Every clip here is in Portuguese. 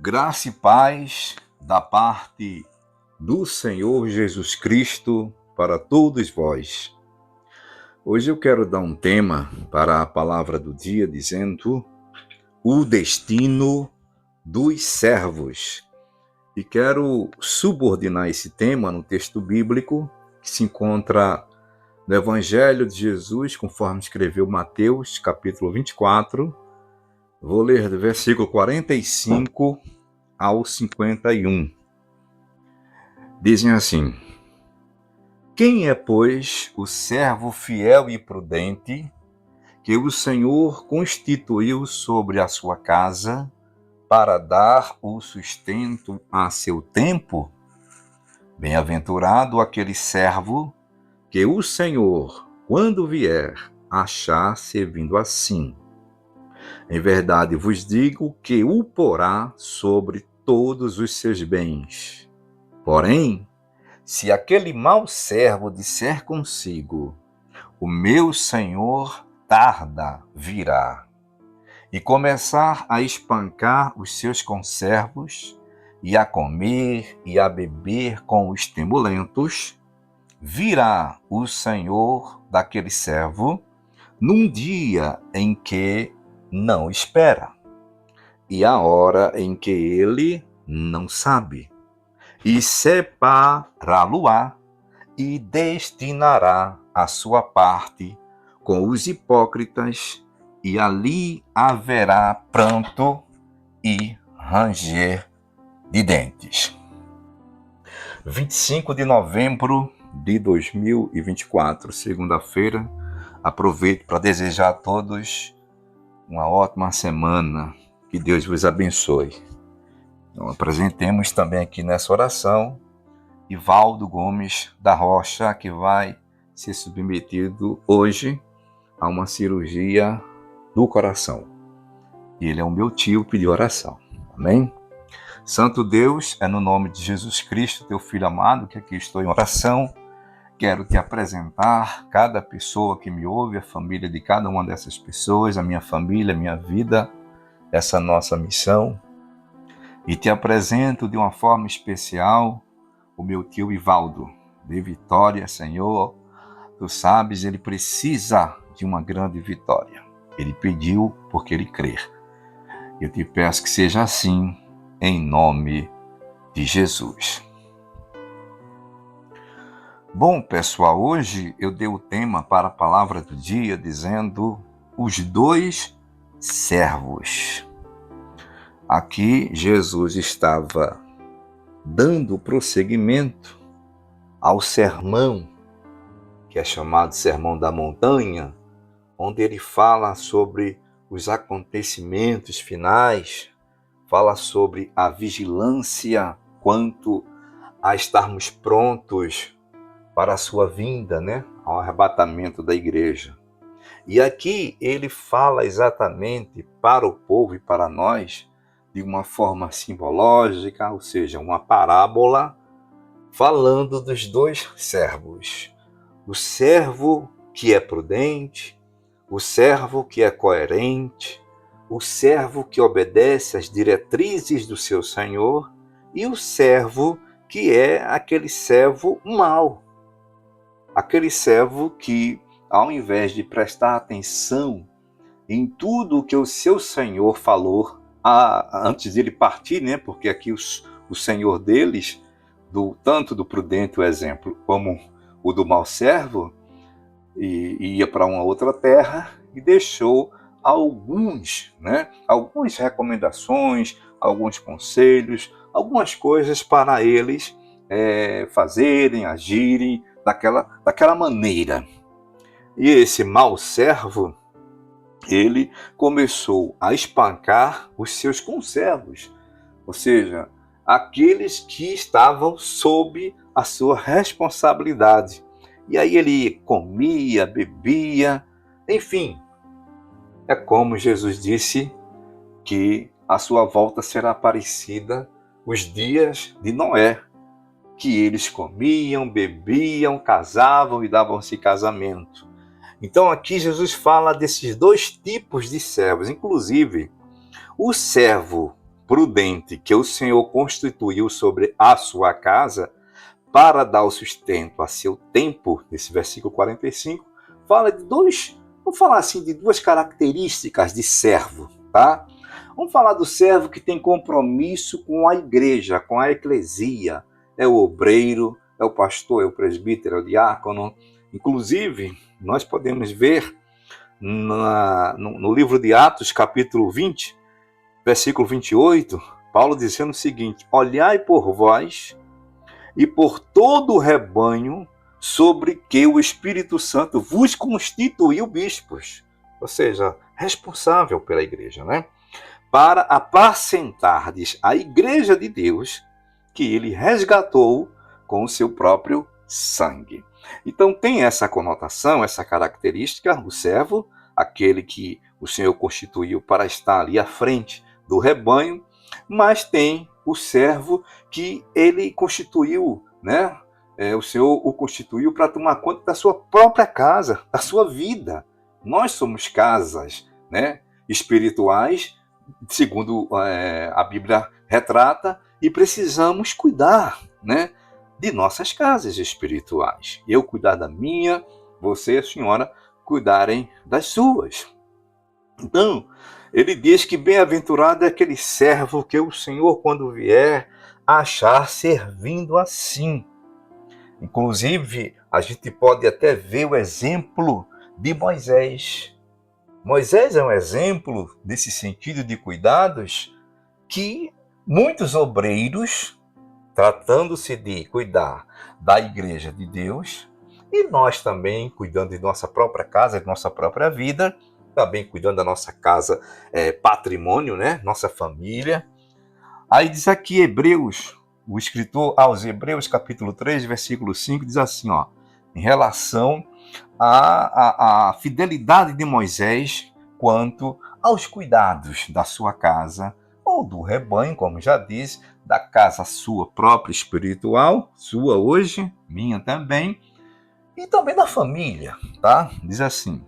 Graça e paz da parte do Senhor Jesus Cristo para todos vós. Hoje eu quero dar um tema para a palavra do dia, dizendo o destino dos servos. E quero subordinar esse tema no texto bíblico que se encontra no Evangelho de Jesus, conforme escreveu Mateus, capítulo 24. Vou ler do versículo 45 ao 51. Dizem assim: Quem é, pois, o servo fiel e prudente que o Senhor constituiu sobre a sua casa para dar o sustento a seu tempo? Bem-aventurado aquele servo que o Senhor, quando vier, achar servindo assim. Em verdade vos digo que o porá sobre todos os seus bens. Porém, se aquele mau servo disser consigo, o meu senhor tarda virá, e começar a espancar os seus conservos, e a comer e a beber com os temulentos, virá o senhor daquele servo num dia em que não espera, e a hora em que ele não sabe, e separá-lo-á e destinará a sua parte com os hipócritas, e ali haverá pranto e ranger de dentes. 25 de novembro de 2024, segunda-feira. Aproveito para desejar a todos uma ótima semana. Que Deus vos abençoe. Então, apresentemos também aqui nessa oração Ivaldo Gomes da Rocha, que vai ser submetido hoje a uma cirurgia do coração. E ele é o meu tio, pediu oração. Amém? Santo Deus, é no nome de Jesus Cristo, teu Filho amado, que aqui estou em oração. Quero te apresentar cada pessoa que me ouve, a família de cada uma dessas pessoas, a minha família, a minha vida, essa nossa missão. E te apresento de uma forma especial o meu tio Ivaldo, de vitória, Senhor. Tu sabes, ele precisa de uma grande vitória. Ele pediu porque ele crê. Eu te peço que seja assim, em nome de Jesus. Bom, pessoal, hoje eu dei o tema para a palavra do dia, dizendo os dois servos. Aqui Jesus estava dando prosseguimento ao sermão, que é chamado Sermão da Montanha, onde ele fala sobre os acontecimentos finais, fala sobre a vigilância quanto a estarmos prontos para a sua vinda, ao arrebatamento da igreja. E aqui ele fala exatamente para o povo e para nós, de uma forma simbológica, ou seja, uma parábola, falando dos dois servos. O servo que é prudente, o servo que é coerente, o servo que obedece às diretrizes do seu Senhor e o servo que é aquele servo mau. Aquele servo que, ao invés de prestar atenção em tudo o que o seu Senhor falou antes de ele partir, porque aqui o Senhor deles, tanto do prudente o exemplo como o do mau servo, ia para uma outra terra e deixou algumas recomendações, alguns conselhos, algumas coisas para eles fazerem, agirem daquela maneira. E esse mau servo, ele começou a espancar os seus conservos, ou seja, aqueles que estavam sob a sua responsabilidade. E aí ele comia, bebia, enfim. É como Jesus disse que a sua volta será parecida os dias de Noé, que eles comiam, bebiam, casavam e davam-se casamento. Então aqui Jesus fala desses dois tipos de servos, inclusive o servo prudente que o Senhor constituiu sobre a sua casa para dar o sustento a seu tempo, nesse versículo 45, fala de vamos falar assim, de duas características de servo, tá? Vamos falar do servo que tem compromisso com a igreja, com a eclesia. É o obreiro, é o pastor, é o presbítero, é o diácono. Inclusive, nós podemos ver no livro de Atos, capítulo 20, versículo 28, Paulo dizendo o seguinte: olhai por vós e por todo o rebanho sobre que o Espírito Santo vos constituiu bispos, ou seja, responsável pela igreja, né? Para apacentardes a igreja de Deus que ele resgatou com o seu próprio sangue. Então tem essa conotação, essa característica, o servo, aquele que o Senhor constituiu para estar ali à frente do rebanho, mas tem o servo que ele constituiu, né? O Senhor o constituiu para tomar conta da sua própria casa, da sua vida. Nós somos casas, né, espirituais, segundo a Bíblia retrata, e precisamos cuidar, né, de nossas casas espirituais. Eu cuidar da minha, você, a senhora, cuidarem das suas. Então, ele diz que bem-aventurado é aquele servo que o Senhor, quando vier, achar servindo assim. Inclusive, a gente pode até ver o exemplo de Moisés. Moisés é um exemplo desse sentido de cuidados que muitos obreiros, tratando-se de cuidar da igreja de Deus, e nós também cuidando de nossa própria casa, de nossa própria vida, também cuidando da nossa casa, patrimônio, né? Nossa família. Aí diz aqui Hebreus, o escritor aos Hebreus, capítulo 3, versículo 5, diz assim, ó, em relação à fidelidade de Moisés quanto aos cuidados da sua casa, ou do rebanho, como já disse, da casa sua própria espiritual, sua hoje, minha também, e também da família, tá? Diz assim: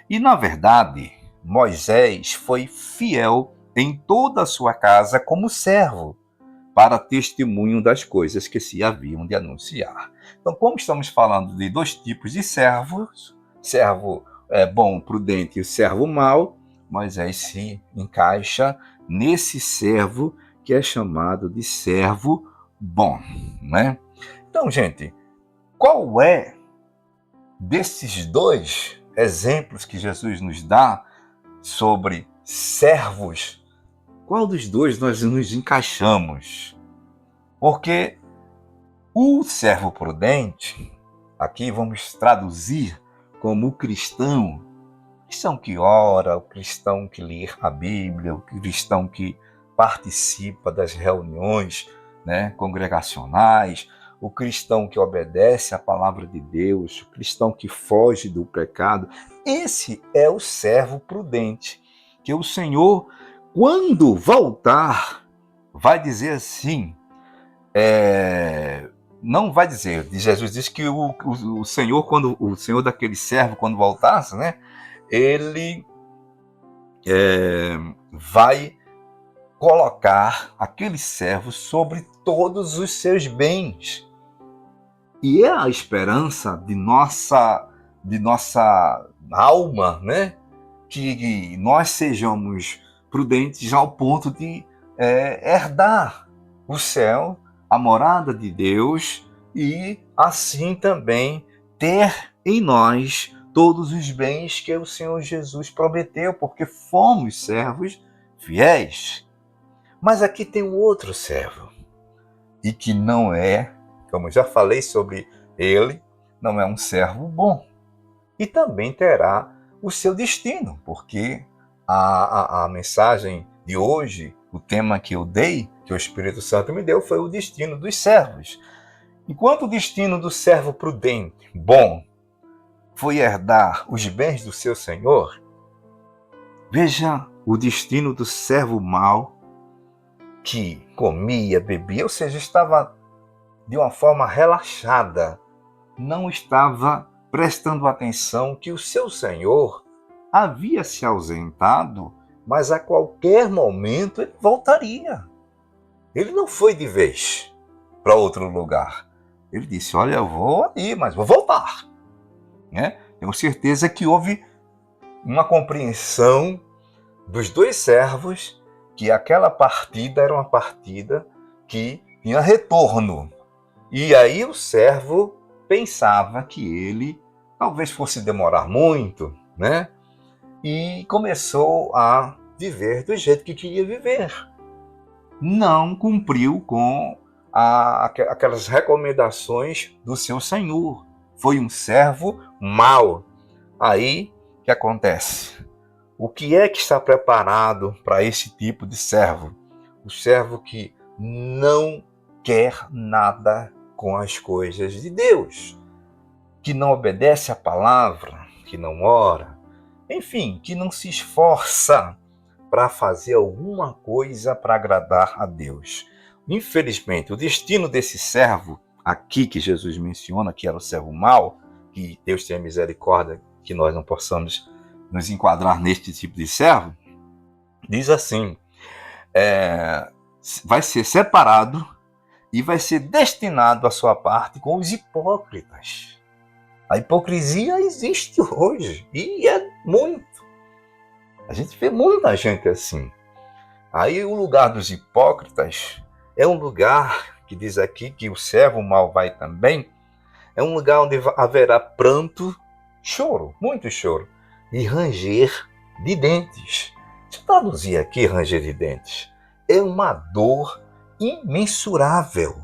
e na verdade, Moisés foi fiel em toda a sua casa como servo, para testemunho das coisas que se haviam de anunciar. Então, como estamos falando de dois tipos de servos, servo bom, prudente e o servo mau, Moisés se encaixa nesse servo que é chamado de servo bom, né? Então, gente, qual é desses dois exemplos que Jesus nos dá sobre servos, qual dos dois nós nos encaixamos? Porque o servo prudente, aqui vamos traduzir como o cristão que ora, o cristão que lê a Bíblia, o cristão que participa das reuniões, né, congregacionais, o cristão que obedece à palavra de Deus, o cristão que foge do pecado. Esse é o servo prudente, que o Senhor, quando voltar, vai dizer assim, não vai dizer, Jesus diz que o Senhor, quando o Senhor daquele servo, quando voltasse, né, ele vai colocar aquele servo sobre todos os seus bens. E é a esperança de nossa alma, né? Que nós sejamos prudentes ao ponto de herdar o céu, a morada de Deus, e assim também ter em nós todos os bens que o Senhor Jesus prometeu, porque fomos servos fiéis. Mas aqui tem um outro servo, e que não é, como já falei sobre ele, não é um servo bom. E também terá o seu destino, porque a mensagem de hoje, o tema que eu dei, que o Espírito Santo me deu, foi o destino dos servos. Enquanto o destino do servo prudente, bom, foi herdar os bens do seu Senhor, veja o destino do servo mau, que comia, bebia, ou seja, estava de uma forma relaxada, não estava prestando atenção que o seu Senhor havia se ausentado mas a qualquer momento ele voltaria. Ele não foi de vez para outro lugar. Ele disse, olha, eu vou ali, mas vou voltar. Né? Tenho certeza que houve uma compreensão dos dois servos que aquela partida era uma partida que tinha retorno. E aí o servo pensava que ele talvez fosse demorar muito, né? E começou a viver do jeito que queria viver. Não cumpriu com aquelas recomendações do seu senhor. Foi um servo mau. Aí, o que acontece? O que é que está preparado para esse tipo de servo? O servo que não quer nada com as coisas de Deus, que não obedece à palavra, que não ora, enfim, que não se esforça para fazer alguma coisa para agradar a Deus. Infelizmente, o destino desse servo aqui que Jesus menciona, que era o servo mau, que Deus tenha misericórdia, que nós não possamos nos enquadrar neste tipo de servo, diz assim, vai ser separado e vai ser destinado a sua parte com os hipócritas. A hipocrisia existe hoje e é muito. A gente vê muita gente assim. Aí o lugar dos hipócritas é um lugar que diz aqui que o servo mau vai também, é um lugar onde haverá pranto, choro, muito choro, e ranger de dentes. Se eu traduzir aqui ranger de dentes, é uma dor imensurável.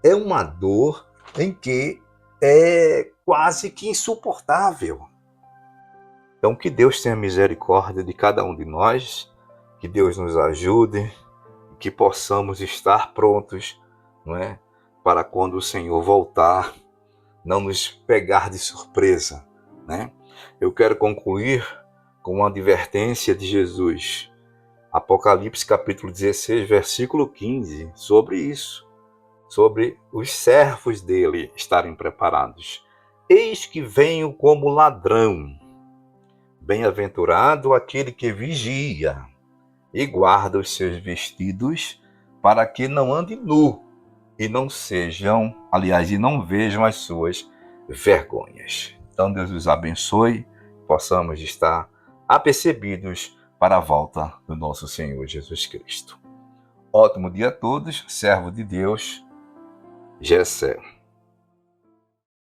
É uma dor em que é quase que insuportável. Então, que Deus tenha misericórdia de cada um de nós, que Deus nos ajude, que possamos estar prontos, não é? Para quando o Senhor voltar, não nos pegar de surpresa, né? Eu quero concluir com uma advertência de Jesus. Apocalipse capítulo 16, versículo 15, sobre isso, sobre os servos dele estarem preparados. Eis que venho como ladrão. Bem-aventurado aquele que vigia e guarda os seus vestidos para que não ande nu e não vejam as suas vergonhas. Então Deus os abençoe, possamos estar apercebidos para a volta do nosso Senhor Jesus Cristo. Ótimo dia a todos, servo de Deus, Gessé.